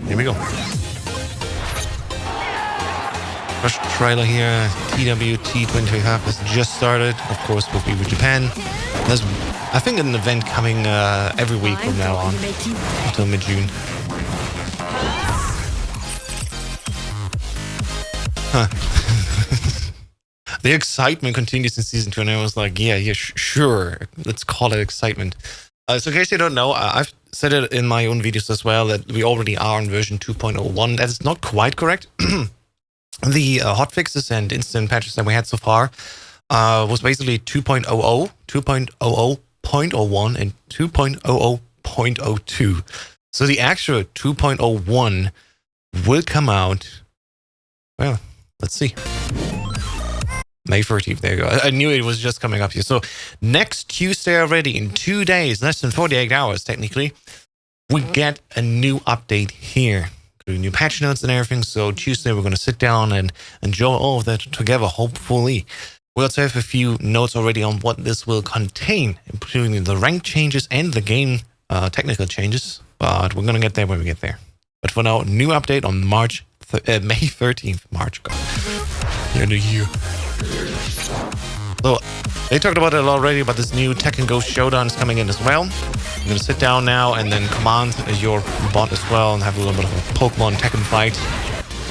here we go. First trailer here, TWT25 has just started. Of course, with EVO Japan. There's, I think, an event coming every week from now on until mid-June. Huh. The excitement continues in season 2, and I was like, yeah, sure. Let's call it excitement. So in case you don't know, I've said it in my own videos as well that we already are in version 2.01. That is not quite correct. The hotfixes and instant patches that we had so far was basically 2.00, 2.00.01, and 2.00.02. So the actual 2.01 will come out, well, let's see. May 13th, there you go. I knew it was just coming up here. So next Tuesday already, in 2 days, less than 48 hours technically, we get a new update here. New patch notes and everything. So Tuesday we're going to sit down and enjoy all of that together, hopefully. We also have a few notes already on what this will contain, including the rank changes and the game technical changes. But we're going to get there when we get there. But for now, new update on May 13th. March, God. End of year. So they talked about it already, but this new Tekken Go Showdown is coming in as well. I'm going to sit down now and then command your bot as well and have a little bit of a Pokemon Tekken fight.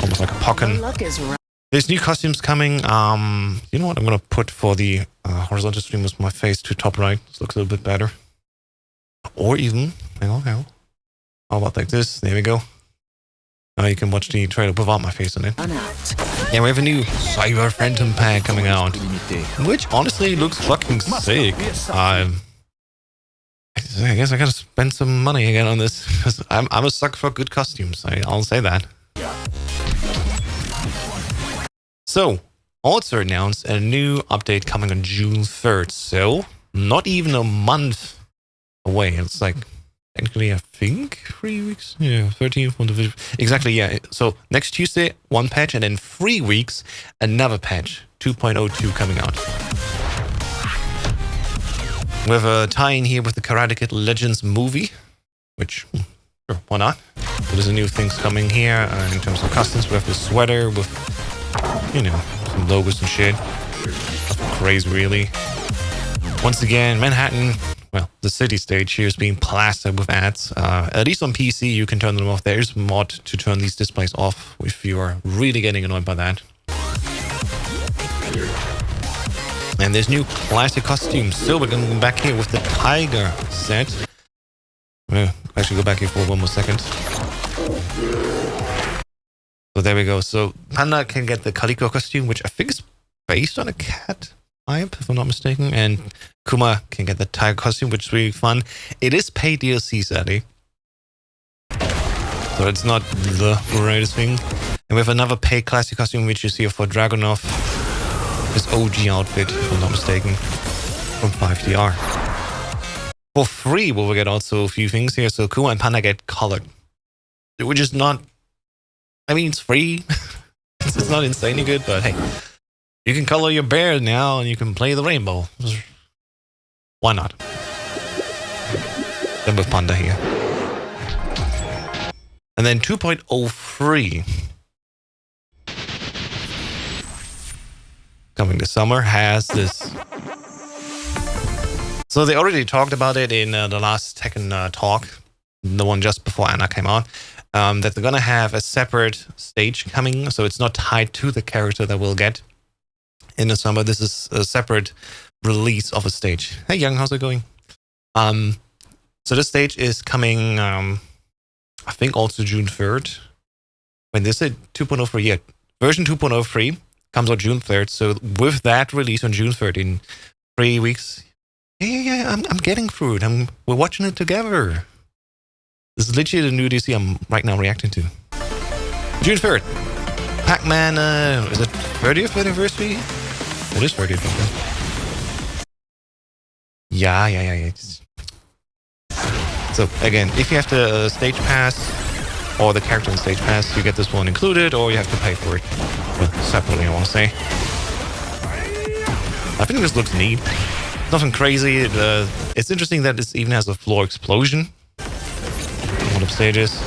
Almost like a Pokken. There's new costumes coming. You know what? I'm going to put for the horizontal stream with my face to top right. This looks a little bit better. Or even, hang on. How about like this? There we go. Now you can watch the trailer without my face on it. Yeah, we have a new Cyber Phantom pack coming out, which honestly looks fucking sick. I guess I gotta spend some money again on this, because I'm a sucker for good costumes. I'll say that. So, also announced a new update coming on June 3rd. So, not even a month away. It's like, technically, I think 3 weeks. Yeah, 13th. Exactly, yeah. So, next Tuesday, one patch, and then 3 weeks, another patch. 2.02 coming out. We have a tie-in here with the Karate Kid Legends movie, which, sure, why not? So there's a new things coming here in terms of customs. We have the sweater with, you know, some logos and shit. Nothing crazy, really. Once again, Manhattan, well, the city stage here is being plastered with ads. At least on PC, you can turn them off. There's a mod to turn these displays off if you are really getting annoyed by that. And there's new classic costumes. So we're going to go back here with the Tiger set. Well, actually go back here for one more second. So there we go. So Panda can get the Calico costume, which I think is based on a cat type, if I'm not mistaken. And Kuma can get the Tiger costume, which is really fun. It is paid DLC, sadly. So it's not the greatest thing. And we have another paid classic costume, which is here for Dragunov. His OG outfit, if I'm not mistaken, from 5DR. For free, we'll get also a few things here. So Kuma and Panda get colored, which is not, I mean, it's free. It's not insanely good, but hey, you can color your bear now and you can play the rainbow. Why not? Then with Panda here. And then 2.03. Coming this summer has this. So they already talked about it in the last Tekken talk, the one just before Anna came out, that they're gonna have a separate stage coming, so it's not tied to the character that we'll get in the summer. This is a separate release of a stage. Hey Young, how's it going? So this stage is coming, I think also June 3rd. When they said 2.03 yet, version 2.03. Comes out June 3rd, so with that release on June 3rd in 3 weeks, yeah, I'm getting through it. We're watching it together. This is literally the new DC I'm right now reacting to. June 3rd, Pac-Man. Is it 30th anniversary? It is 30th. Yeah. So again, if you have the stage pass or the character in stage pass, you get this one included, or you have to pay for it. Well, separately, I want to say. I think this looks neat. Nothing crazy. It's interesting that this even has a floor explosion on one of the stages.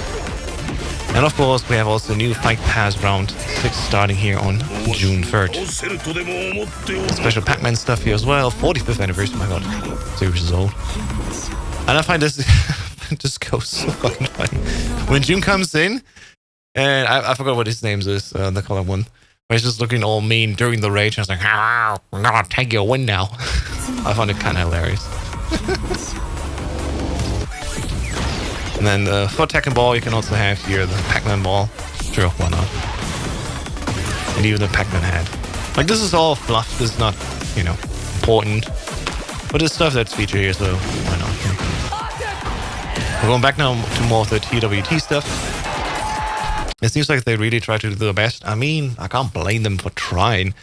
And of course, we have also new Fight Pass Round 6 starting here on June 3rd. Special Pac-Man stuff here as well. 45th anniversary, my god. Series is old. And I find this this goes so fucking funny. When June comes in, and I forgot what his name is, the color one. Where he's just looking all mean during the rage. And I was like, I'm gonna take your win now. I found it kind of hilarious. And then for Tekken ball, you can also have here the Pac-Man ball. Sure, why not? And even the Pac-Man head. Like, this is all fluff. This is not, you know, important. But it's stuff that's featured here, so why not? We're going back now to more of the TWT stuff. It seems like they really try to do their best. I mean, I can't blame them for trying.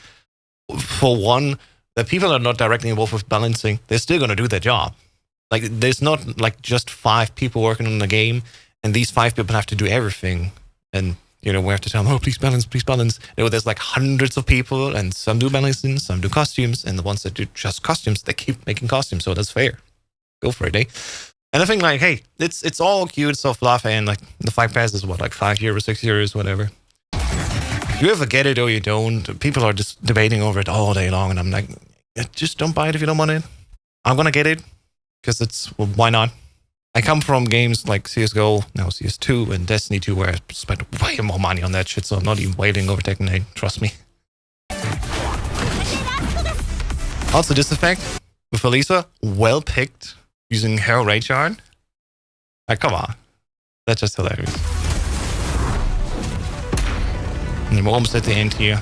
For one, the people are not directly involved with balancing. They're still going to do their job. Like, there's not like just 5 people working on the game, and these 5 people have to do everything. And, you know, we have to tell them, oh, please balance, please balance. You know, there's like hundreds of people, and some do balancing, some do costumes, and the ones that do just costumes, they keep making costumes, so that's fair. Go for it, eh? And I think, like, hey, it's all cute, it's all fluff, and like the Fight Pass is what, like 5 euros, 6 euros, whatever. You ever get it or you don't? People are just debating over it all day long, and I'm like, just don't buy it if you don't want it. I'm gonna get it because it's, well, why not? I come from games like CS:GO, now CS2, and Destiny 2, where I spent way more money on that shit, so I'm not even waiting over Tekken 8, trust me. Also, this effect with Elisa, well picked. Using Hero Raycard? Like, come on. That's just hilarious. And we're almost at the end here.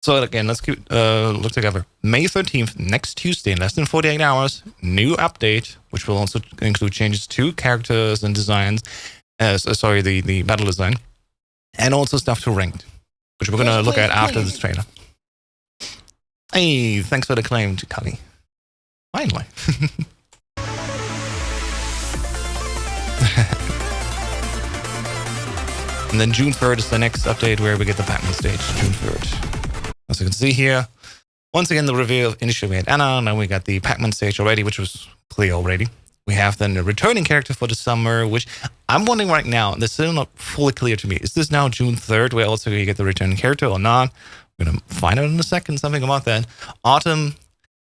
So again, let's keep look together. May 13th, next Tuesday, in less than 48 hours, new update, which will also include changes to characters and designs. Sorry, the battle design. And also stuff to ranked, which we're going to look at after this trailer. Hey, thanks for the claim, Kali. Finally. And then June 3rd is the next update where we get the Pac-Man stage, June 3rd. As you can see here, once again, the reveal, initially we had Anna, and then we got the Pac-Man stage already, which was clear already. We have then a returning character for the summer, which I'm wondering right now, this is still not fully clear to me. Is this now June 3rd, where also you get the returning character or not? We're going to find out in a second, something about that. Autumn,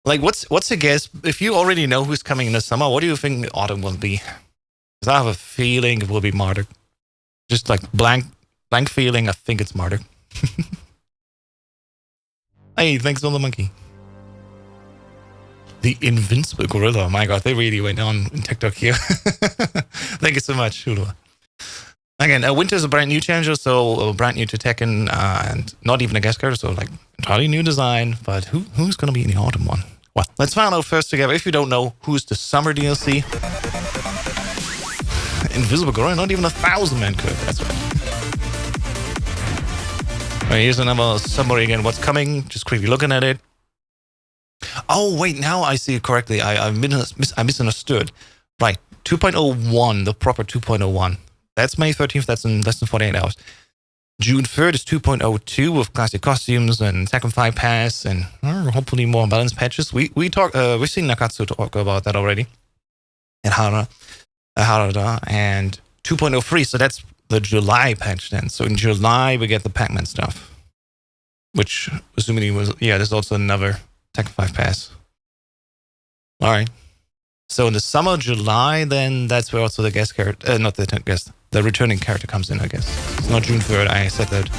like, what's your guess? If you already know who's coming in the summer, what do you think Autumn will be? Because I have a feeling it will be Martyr. Just like blank feeling, I think it's Martyr. Hey, thanks on the monkey. The Invincible Gorilla. My god, they really went on in TikTok here. Thank you so much, Shula. Again, Winter is a brand new challenger, so brand new to Tekken, and not even a guest character, so like entirely new design. But who's going to be in the autumn one? Well, let's find out first together. If you don't know, who's the summer DLC? Invisible Gorilla, not even 1,000-man could. That's right. Right, here's another summary again. What's coming? Just quickly looking at it. Oh, wait, now I see it correctly. I misunderstood. Right, 2.01, the proper 2.01. That's May 13th. That's in less than 48 hours. June 3rd is 2.02 with classic costumes and Tekken 5 Pass and hopefully more balanced patches. We've seen Nakatsu talk about that already. And Harada, and 2.03, so that's the July patch then. So in July, we get the Pac-Man stuff. Which, assuming he was, yeah, there's also another Tekken 5 Pass. Alright. So in the summer, July, then that's where also the guest character, not the guest, the returning character comes in, I guess. It's not June 3rd, I said that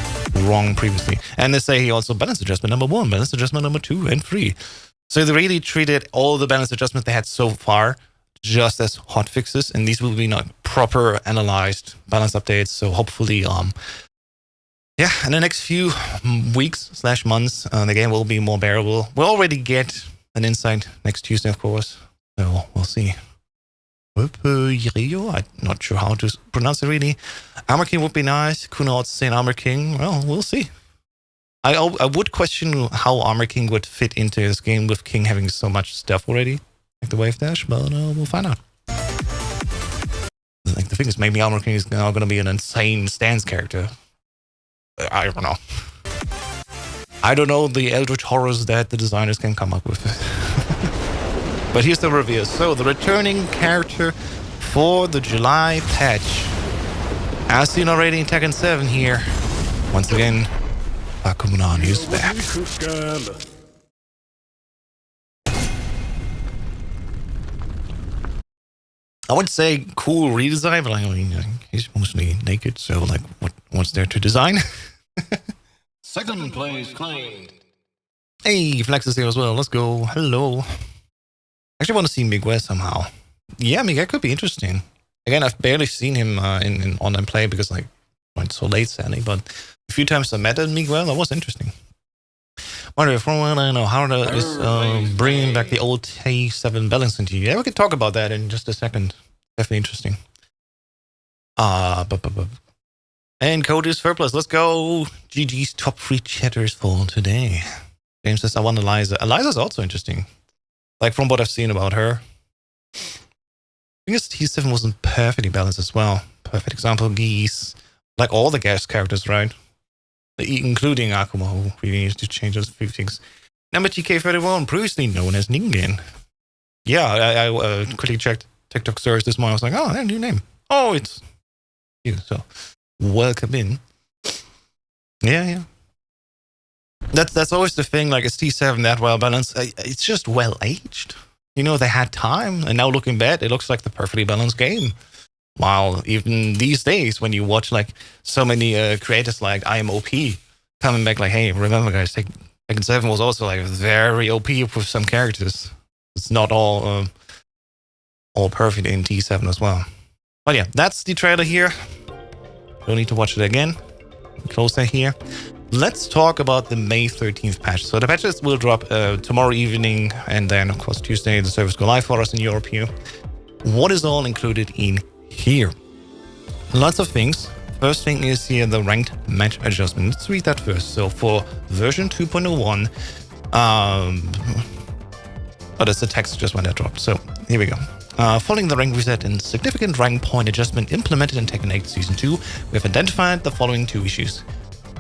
wrong previously. And they say he also balance adjustment number 1, balance adjustment number 2, and 3. So they really treated all the balance adjustments they had so far just as hot fixes, and these will be not proper analyzed balance updates. So hopefully, yeah, in the next few weeks / months, the game will be more bearable. We'll already get an insight next Tuesday, of course. So we'll see. I'm not sure how to pronounce it really. Armor King would be nice. Kunal saying Armor King. Well, we'll see. I would question how Armor King would fit into this game with King having so much stuff already. Like the wave dash, but we'll find out. Like the thing is, maybe Armor King is now going to be an insane stance character. I don't know. I don't know the eldritch horrors that the designers can come up with. But here's the reveal. So the returning character for the July patch As seen already in Tekken 7 here. Once again, 𝐸𝐭 is back. I would say cool redesign, but I mean, he's mostly naked, so like, what's there to design? Second place claimed. Hey, Flex is here as well. Let's go. Hello. Actually, want to see Miguel somehow. Yeah, Miguel could be interesting. Again, I've barely seen him in online play because like went so late, sadly. But a few times I met Miguel, that was interesting. Wonder from what I know, Harda is bringing back the old T7 balancing to you. Yeah, we could talk about that in just a second. Definitely interesting. And code is surplus. Let's go. GG's top 3 chatters for today. James says, I want Eliza. Eliza's also interesting. Like from what I've seen about her. I guess T7 wasn't perfectly balanced as well. Perfect example, Geese. Like all the gas characters, right? Including Akuma, who really needs to change those few things. Number TK31, previously known as Ningen. Yeah, I quickly checked TikTok search this morning. I was like, oh, new name. Oh, it's you. So, welcome in. Yeah. That's always the thing. Like, it's T7 that well balanced. It's just well aged. You know, they had time, and now looking back, it looks like the perfectly balanced game. While even these days, when you watch like so many creators like IMOP coming back, like, hey, remember guys, Tekken 7 was also like very OP with some characters. It's not all perfect in T7 as well. But yeah, that's the trailer here. Don't need to watch it again. Close that here. Let's talk about the May 13th patch. So the patches will drop tomorrow evening, and then of course Tuesday the servers go live for us in Europe here. What is all included in here? Lots of things. First thing is here the ranked match adjustment. Let's read that first. So for version 2.01, that's the text just when that dropped. So here we go. Following the rank reset and significant rank point adjustment implemented in Tekken 8 Season 2, we have identified the following 2 issues.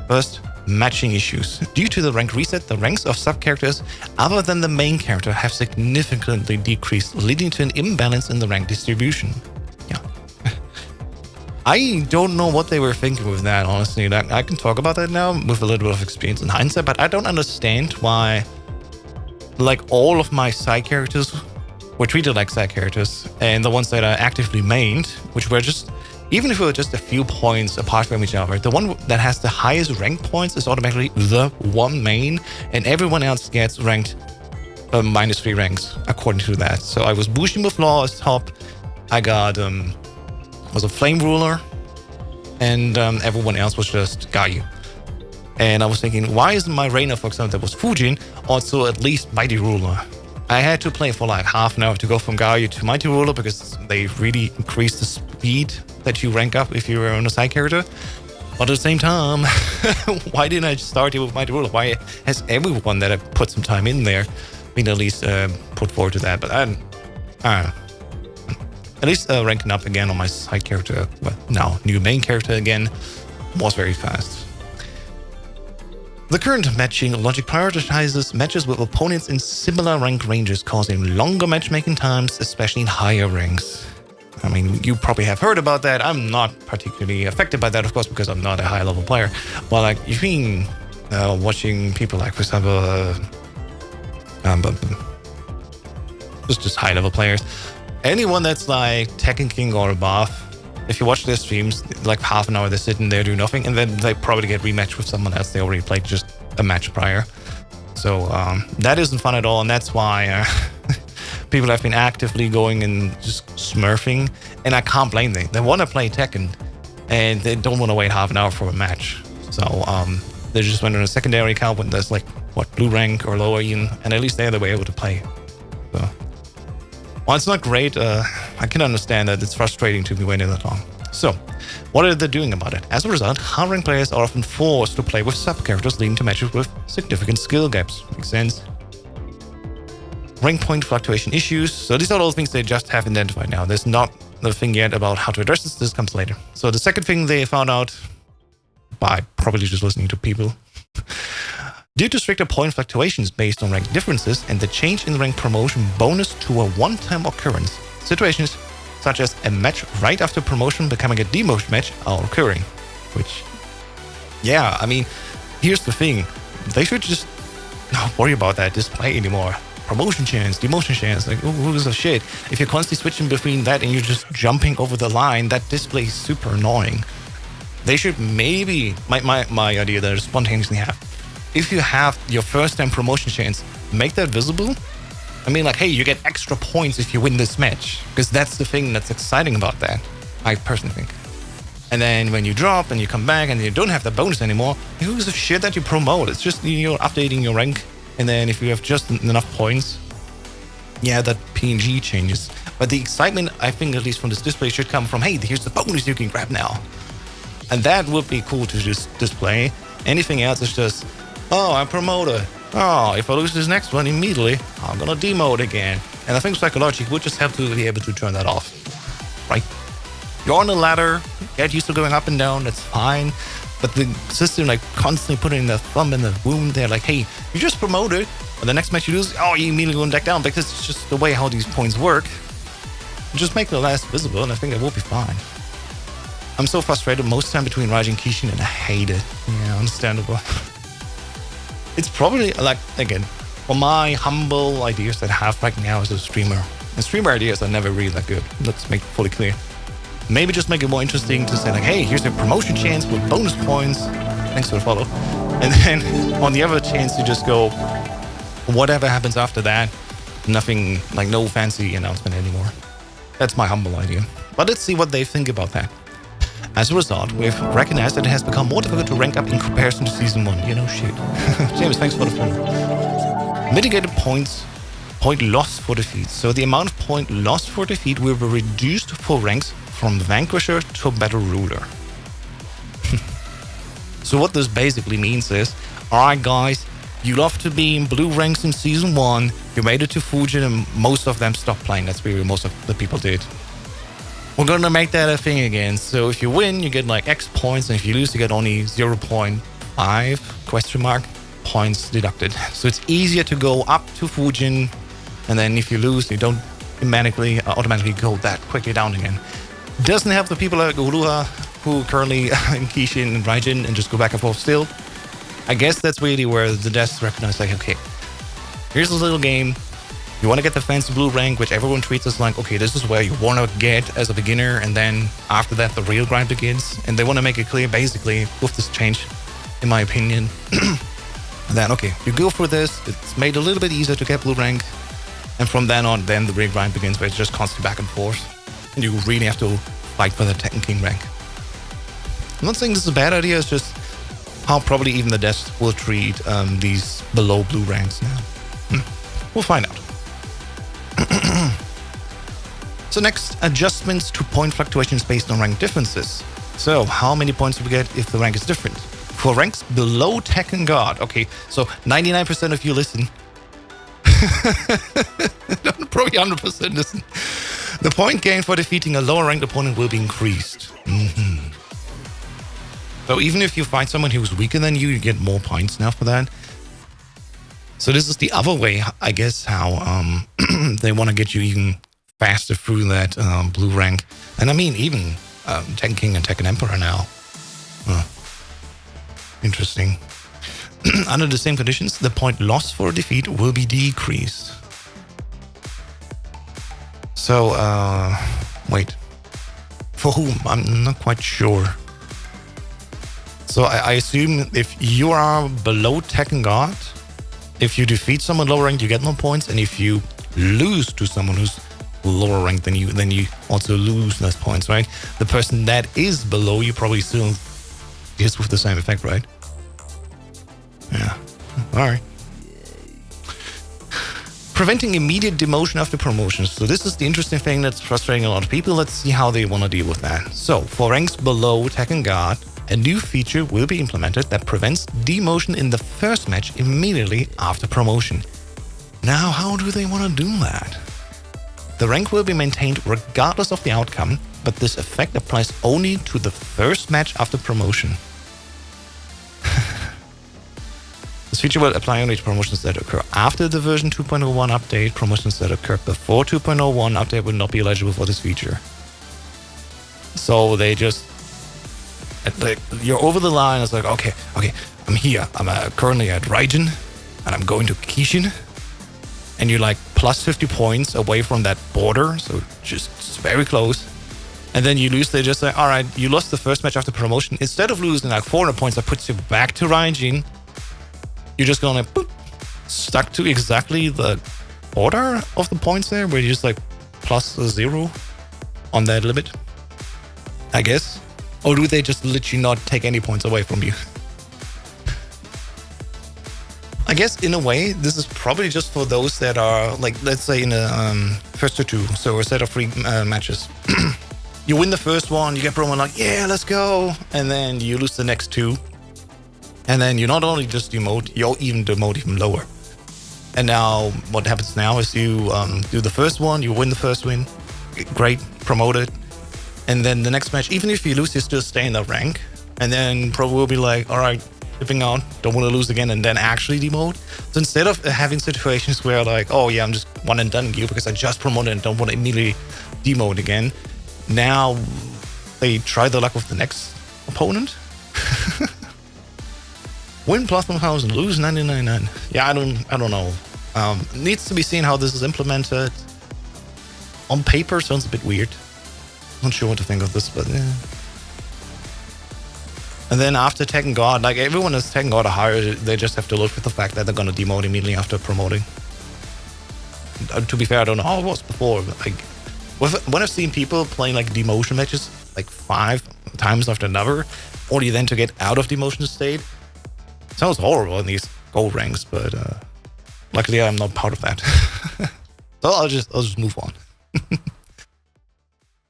First, matching issues. Due to the rank reset, the ranks of sub-characters other than the main character have significantly decreased, leading to an imbalance in the rank distribution. Yeah. I don't know what they were thinking with that, honestly. I can talk about that now with a little bit of experience in hindsight, but I don't understand why, like, all of my side characters were treated like side characters, and the ones that are actively mained, which were just, even if it were just a few points apart from each other, the one that has the highest rank points is automatically the one main, and everyone else gets ranked -3 ranks according to that. So I was Bushi with Law as top. I got was a Flame Ruler, and everyone else was just Gayu. And I was thinking, why isn't my Reina, for example, that was Fujin, also at least Mighty Ruler? I had to play for like half an hour to go from Gayu to Mighty Ruler because they really increased the speed that you rank up if you were on a side character. But at the same time, why didn't I start here with Mighty Ruler? Why has everyone that I put some time in there been at least put forward to that? But I don't know. At least ranking up again on my side character, well, now new main character again, was very fast. The current matching logic prioritizes matches with opponents in similar rank ranges, causing longer matchmaking times, especially in higher ranks. I mean, you probably have heard about that. I'm not particularly affected by that, of course, because I'm not a high-level player. But like, you've been watching people like, for example, just high-level players. Anyone that's like Tekken King or above, if you watch their streams, like half an hour they're sitting there doing nothing, and then they probably get rematched with someone else they already played just a match prior. So that isn't fun at all, and that's why people have been actively going and just smurfing, and I can't blame them. They want to play Tekken, and they don't want to wait half an hour for a match. So they just went on a secondary account when there's like, what, blue rank or lower even, and at least they're the way able to play. So, while it's not great, I can understand that it's frustrating to be waiting that long. So, what are they doing about it? As a result, high-rank players are often forced to play with sub-characters, leading to matches with significant skill gaps. Makes sense. Rank point fluctuation issues. So these are all things they just have identified now. There's not the thing yet about how to address this. This comes later. So the second thing they found out, by probably just listening to people, due to stricter point fluctuations based on rank differences and the change in rank promotion bonus to a one-time occurrence, situations such as a match right after promotion becoming a demotion match are occurring. Which, yeah, I mean, here's the thing. They should just not worry about that display anymore. Promotion chance, demotion chance, like, who gives a shit? If you're constantly switching between that and you're just jumping over the line, that display is super annoying. They should maybe, my idea that I spontaneously have, if you have your first time promotion chance, make that visible. I mean, like, hey, you get extra points if you win this match, because that's the thing that's exciting about that, I personally think. And then when you drop and you come back and you don't have the bonus anymore, who gives a shit that you promote? It's just you're updating your rank. And then if you have just enough points, yeah, that PNG changes. But the excitement, I think, at least from this display, should come from, hey, here's the bonus you can grab now. And that would be cool to just display. Anything else is just, oh, I'm promoted. Oh, if I lose this next one immediately, I'm gonna demote again. And I think psychologically, we'll just have to be able to turn that off, right? You're on a ladder, get used to going up and down, that's fine. But the system, like, constantly putting the thumb in the wound, they're like, hey, you just promoted, and the next match you lose, oh, you immediately go back down, because it's just the way how these points work. Just make the last visible, and I think it will be fine. I'm so frustrated most time between Raijin and 𝐿, and I hate it. Yeah, understandable. It's probably, like, again, for my humble ideas that I have right now as a streamer, and streamer ideas are never really that good. Let's make it fully clear. Maybe just make it more interesting to say, like, hey, here's a promotion chance with bonus points. Thanks for the follow. And then on the other chance, you just go, whatever happens after that, nothing, like, no fancy announcement anymore. That's my humble idea. But let's see what they think about that. As a result, we've recognized that it has become more difficult to rank up in comparison to Season 1. You know, shit. James, thanks for the follow. Mitigated points, point loss for defeat. So the amount of point lost for defeat will be reduced for ranks from Vanquisher to Battle Ruler. So what this basically means is, alright guys, you love to be in blue ranks in Season 1, you made it to Fujin and most of them stopped playing. That's really most of the people did. We're gonna make that a thing again. So if you win, you get like X points, and if you lose, you get only 0.5 question mark points deducted. So it's easier to go up to Fujin, and then if you lose, you don't automatically go that quickly down again. Doesn't have the people like Uruha who currently in 𝐿 and Raijin and just go back and forth still. I guess that's really where the devs recognize, like, okay, here's this little game. You want to get the fancy blue rank, which everyone treats as like, okay, this is where you want to get as a beginner, and then after that the real grind begins. And they want to make it clear, basically, with this change, in my opinion, that, okay, you go for this, it's made a little bit easier to get blue rank, and from then on, then the real grind begins, where it's just constantly back and forth. And you really have to fight for the Tekken King rank. I'm not saying this is a bad idea, it's just how probably even the devs will treat these below blue ranks now. We'll find out. So next, adjustments to point fluctuations based on rank differences. So how many points do we get if the rank is different? For ranks below Tekken God, okay, so 99% of you listen. Probably 100% listen. The point gain for defeating a lower ranked opponent will be increased. So even if you find someone who's weaker than you, you get more points now for that. So this is the other way, I guess, how they want to get you even faster through that blue rank. And I mean, even Tekken 𝐿 and Tekken Emperor now. Interesting. Under the same conditions, the point lost for a defeat will be decreased. So, wait. For whom? I'm not quite sure. So I assume if you are below Tekken God, if you defeat someone lower ranked, you get more points. And if you lose to someone who's lower ranked than you, then you also lose less points, right? The person that is below you probably still is with the same effect, right? Yeah. All right. Preventing immediate demotion after promotions. So this is the interesting thing that's frustrating a lot of people. Let's see how they want to deal with that. So for ranks below Tekken God, a new feature will be implemented that prevents demotion in the first match immediately after promotion. Now, how do they want to do that? The rank will be maintained regardless of the outcome, but this effect applies only to the first match after promotion. This feature will apply only to promotions that occur after the version 2.01 update. Promotions that occur before 2.01 update will not be eligible for this feature. So they just, like, you're over the line. It's like, okay, I'm here. I'm currently at Raijin, and I'm going to Kishin. And you're like plus 50 points away from that border, so just very close. And then you lose. They just say, all right, you lost the first match after promotion. Instead of losing like 400 points, that puts you back to Raijin. You're just gonna boop, stuck to exactly the order of the points there, where you're just like plus 0 on that limit, I guess. Or do they just literally not take any points away from you? I guess in a way, this is probably just for those that are like, let's say in a first to two, so a set of 3 matches. You win the first one, you get promo like, yeah, let's go. And then you lose the next 2. And then you not only just demote, you even demote even lower. And now what happens now is you do the first one, you win the first win, great, promoted. And then the next match, even if you lose, you still stay in that rank. And then pro will be like, all right, dipping out, don't want to lose again, and then actually demote. So instead of having situations where like, oh yeah, I'm just one and done gear because I just promoted and don't want to immediately demote again, now they try their luck with the next opponent. Win plus 1,000, lose 999. Yeah, I don't know. Needs to be seen how this is implemented. On paper, sounds a bit weird. Not sure what to think of this, but yeah. And then after Tekken God, like everyone is Tekken God or higher, they just have to live with the fact that they're gonna demote immediately after promoting. To be fair, I don't know how it was before. But like, when I've seen people playing like demotion matches like 5 times after another, only then to get out of demotion state, sounds horrible in these gold ranks. But luckily, I'm not part of that. So I'll just move on.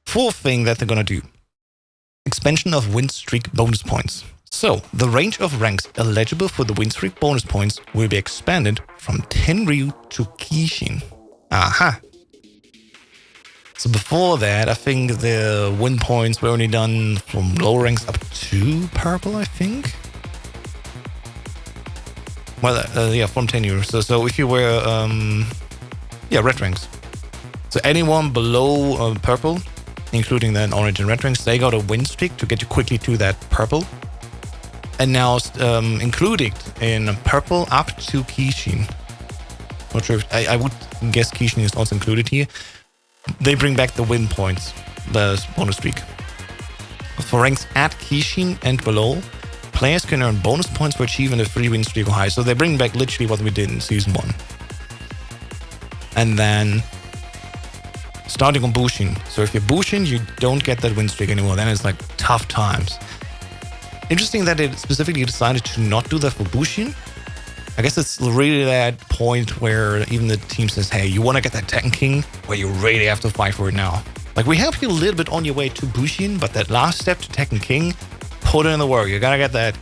Fourth thing that they're gonna do: expansion of win streak bonus points. So the range of ranks eligible for the win streak bonus points will be expanded from Tenryu to Kishin. Aha. So before that, I think the win points were only done from lower ranks up to purple, I think. Well, yeah, from Tenryu. So if you were, red ranks. So anyone below purple, including then orange and red ranks, they got a win streak to get you quickly to that purple. And now included in purple up to Kishin. Not sure if, I would guess Kishin is also included here. They bring back the win points, the bonus streak. For ranks at Kishin and below, players can earn bonus points for achieving a 3 win streak or higher. So they bring back literally what we did in Season 1. And then starting on Bushin. So if you're Bushin, you don't get that win streak anymore. Then it's like tough times. Interesting that they specifically decided to not do that for Bushin. I guess it's really that point where even the team says, hey, you want to get that Tekken King? Well, you really have to fight for it now. Like, we help you a little bit on your way to Bushin, but that last step to Tekken King, put in the work. You gotta get that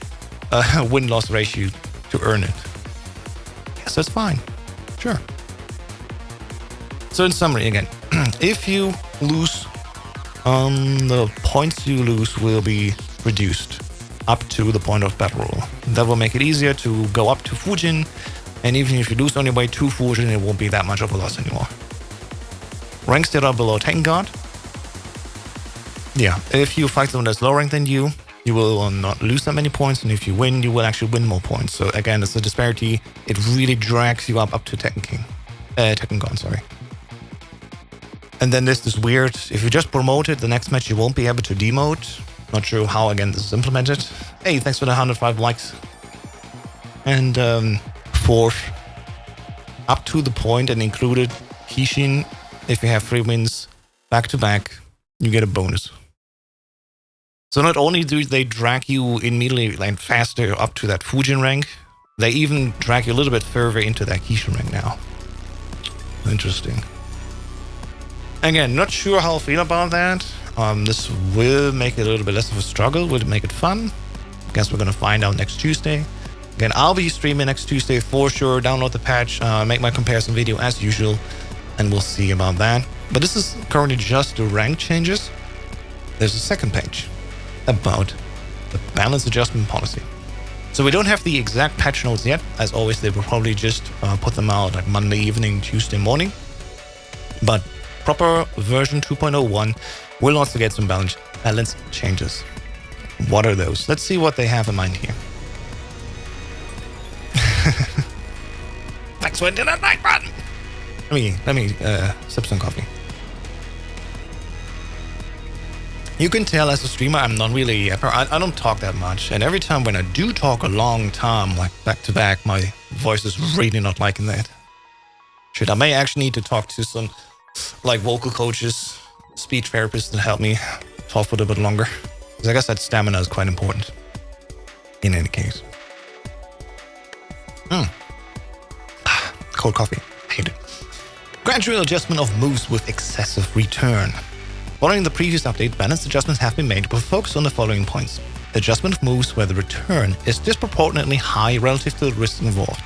win-loss ratio to earn it. Yes, that's fine. Sure. So in summary, again, if you lose, the points you lose will be reduced up to the point of battle roll. That will make it easier to go up to Fujin, and even if you lose on your way to Fujin, it won't be that much of a loss anymore. Ranks that are below Tekken God. Yeah, if you fight someone that's lower ranked than you, you will not lose that many points, and if you win, you will actually win more points. So again, it's a disparity. It really drags you up to Tekken God, sorry. And then there's this weird, if you just promote it, the next match you won't be able to demote. Not sure how, again, this is implemented. Hey, thanks for the 105 likes. And fourth, up to the point and included Kishin, if you have 3 wins back to back, you get a bonus. So not only do they drag you immediately like faster up to that Fujin rank, they even drag you a little bit further into that Kishin rank now. Interesting. Again, not sure how I feel about that. This will make it a little bit less of a struggle. Will it make it fun? Guess we're gonna find out next Tuesday. Again, I'll be streaming next Tuesday for sure. Download the patch, make my comparison video as usual, and we'll see about that. But this is currently just the rank changes. There's a second page about the balance adjustment policy. So we don't have the exact patch notes yet. As always, they will probably just put them out like Monday evening, Tuesday morning. But proper version 2.01 We'll also get some balance changes. What are those? Let's see what they have in mind here. Thanks for hitting that like button. Let me sip some coffee. You can tell as a streamer, I'm not really, I don't talk that much. And every time when I do talk a long time, like back to back, my voice is really not liking that. Shit, I may actually need to talk to some like vocal coaches, speech therapists to help me talk for a bit longer. Because I guess that stamina is quite important. In any case. Cold coffee. Hate it. Gradual adjustment of moves with excessive return. Following the previous update, balanced adjustments have been made with focus on the following points. Adjustment of moves where the return is disproportionately high relative to the risks involved.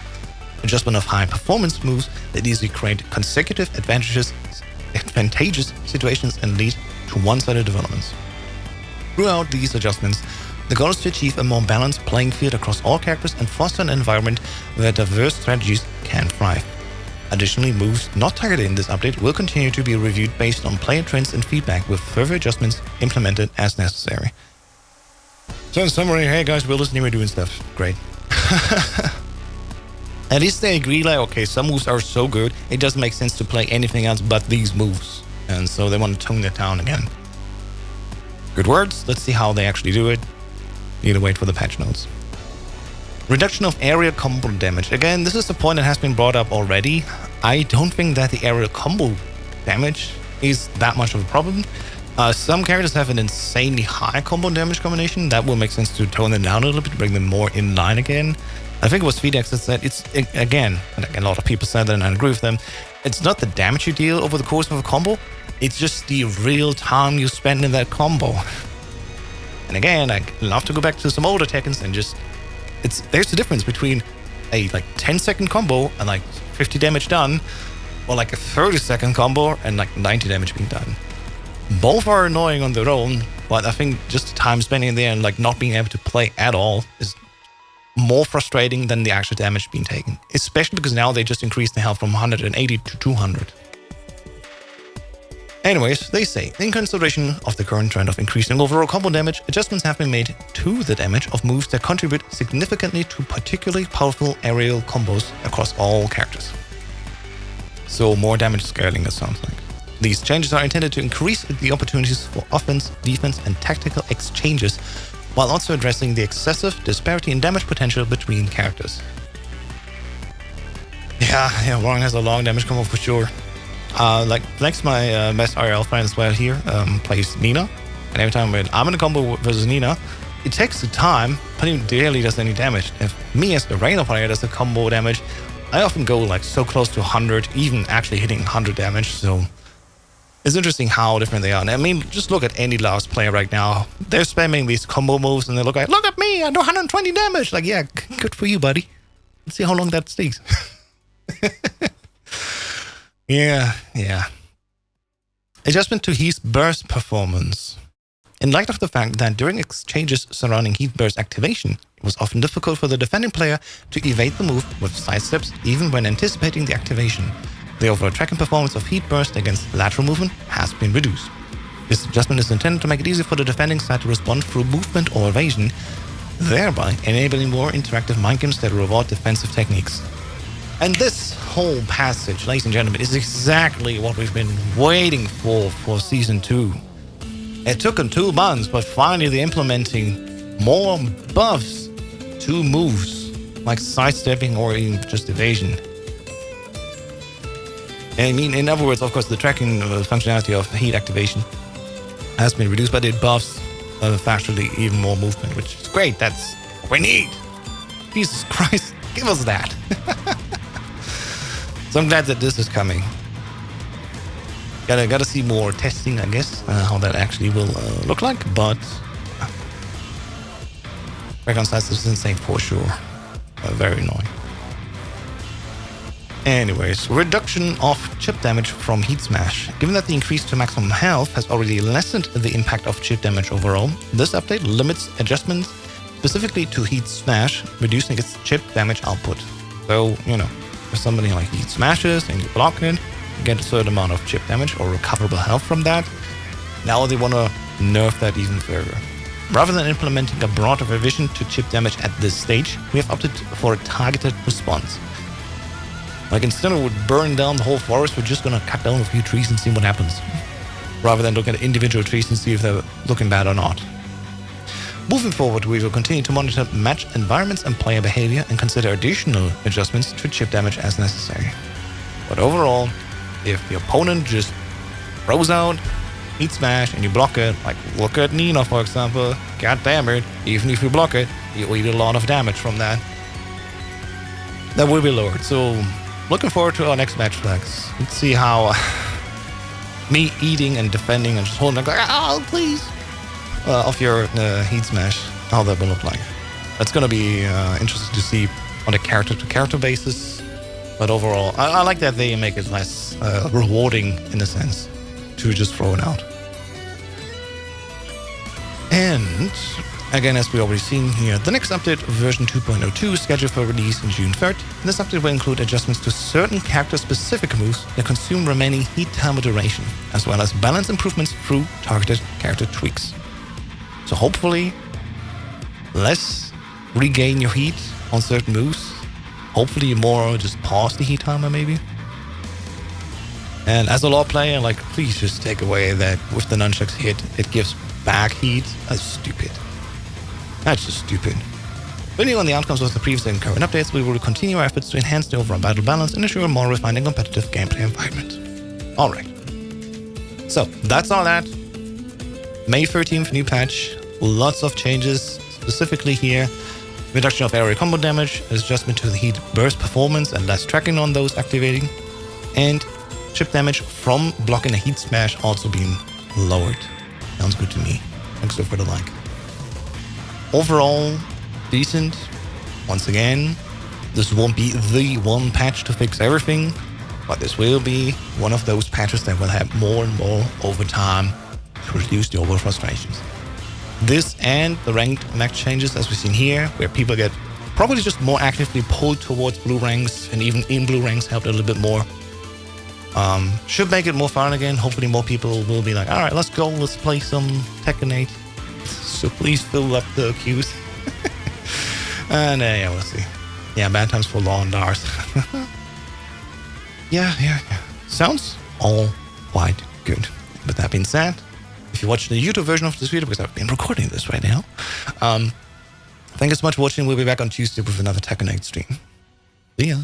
Adjustment of high performance moves that easily create consecutive advantageous situations and lead to one-sided developments. Throughout these adjustments, the goal is to achieve a more balanced playing field across all characters and foster an environment where diverse strategies can thrive. Additionally, moves not targeted in this update will continue to be reviewed based on player trends and feedback, with further adjustments implemented as necessary. So in summary, hey guys, we're listening, we're doing stuff. Great. At least they agree, like, okay, some moves are so good, it doesn't make sense to play anything else but these moves. And so they want to tone it down again. Good words. Let's see how they actually do it. Need to wait for the patch notes. Reduction of area combo damage. Again, this is a point that has been brought up already. I don't think that the area combo damage is that much of a problem. Some characters have an insanely high combo damage combination. That will make sense to tone them down a little bit, bring them more in line again. I think it was Fedex that said it's, again, and a lot of people said that and I agree with them, it's not the damage you deal over the course of a combo, it's just the real time you spend in that combo. And again, I love to go back to some older Tekkens and just, there's a difference between a like 10-second combo and like 50 damage done, or like a 30-second combo and like 90 damage being done. Both are annoying on their own, but I think just the time spending in there and like not being able to play at all is more frustrating than the actual damage being taken. Especially because now they just increased the health from 180 to 200. Anyways, they say, in consideration of the current trend of increasing overall combo damage, adjustments have been made to the damage of moves that contribute significantly to particularly powerful aerial combos across all characters. So more damage scaling, it sounds like. These changes are intended to increase the opportunities for offense, defense, and tactical exchanges, while also addressing the excessive disparity in damage potential between characters. Yeah, Warren has a long damage combo for sure. Like next, my best IRL friend as well here plays Nina, and every time when I'm in a combo versus Nina, it takes the time, but he barely does any damage. If me as the Reina player does the combo damage, I often go like so close to 100, even actually hitting 100 damage. So it's interesting how different they are. And I mean, just look at any last player right now. They're spamming these combo moves, and they look like, look at me, I do 120 damage. Like, yeah, good for you, buddy. Let's see how long that stays. Yeah. Adjustment to Heath's burst performance. In light of the fact that during exchanges surrounding Heath burst activation, it was often difficult for the defending player to evade the move with sidesteps even when anticipating the activation, the overall tracking performance of Heath burst against lateral movement has been reduced. This adjustment is intended to make it easier for the defending side to respond through movement or evasion, thereby enabling more interactive mind games that reward defensive techniques. And this whole passage, ladies and gentlemen, is exactly what we've been waiting for Season 2. It took them 2 months, but finally they're implementing more buffs to moves, like sidestepping or even just evasion. I mean, in other words, of course, the tracking functionality of heat activation has been reduced, but it buffs factually even more movement, which is great. That's what we need. Jesus Christ, give us that. So I'm glad that this is coming. Gotta see more testing, I guess, how that actually will look like, but background size is insane for sure. Very annoying. Anyways, reduction of chip damage from Heat Smash. Given that the increase to maximum health has already lessened the impact of chip damage overall, this update limits adjustments specifically to Heat Smash, reducing its chip damage output. So, you know, if somebody like Heat Smashes and you block it, you get a certain amount of chip damage or recoverable health from that. Now they want to nerf that even further. Rather than implementing a broader revision to chip damage at this stage, we have opted for a targeted response. Like instead of burning down the whole forest, we're just gonna cut down a few trees and see what happens. Rather than look at individual trees and see if they're looking bad or not. Moving forward, we will continue to monitor match environments and player behavior and consider additional adjustments to chip damage as necessary. But overall, if the opponent just throws out Heat Smash and you block it, like look at Nina for example, god damn it, even if you block it, you eat a lot of damage from that. That will be lowered. So looking forward to our next match flags. Let's see how me eating and defending and just holding like, oh please, of your Heat Smash, how that will look like. That's gonna be interesting to see on a character-to-character basis. But overall, I like that they make it less rewarding in a sense to just throw it out. And again, as we already seen here, the next update, version 2.02, is scheduled for release on June 3rd. This update will include adjustments to certain character-specific moves that consume remaining heat timer duration, as well as balance improvements through targeted character tweaks. So hopefully, less regain your heat on certain moves. Hopefully more just pause the heat timer maybe. And as a law player, like, please just take away that with the nunchucks hit, it gives back heat. That's stupid. That's just stupid. Building on the outcomes of the previous and current updates, we will continue our efforts to enhance the overall battle balance and ensure a more refined and competitive gameplay environment. Alright. So, that's all that. May 13th, new patch. Lots of changes, specifically here. Reduction of area combo damage, adjustment to the heat burst performance and less tracking on those activating. And chip damage from blocking a heat smash also being lowered. Sounds good to me. Thanks for the like. Overall, decent. Once again, this won't be the one patch to fix everything, but this will be one of those patches that will have more and more over time to reduce the overall frustrations. This and the ranked match changes, as we've seen here, where people get probably just more actively pulled towards blue ranks, and even in blue ranks helped a little bit more. Should make it more fun again. Hopefully more people will be like, alright, let's go, let's play some Tekken 8. So please fill up the queues. And yeah, we'll see. Yeah, bad times for Law and Dars. Yeah. Sounds all quite good. With that being said, if you're watching the YouTube version of this video, because I've been recording this right now, thank you so much for watching. We'll be back on Tuesday with another Tekken 8 stream. See ya.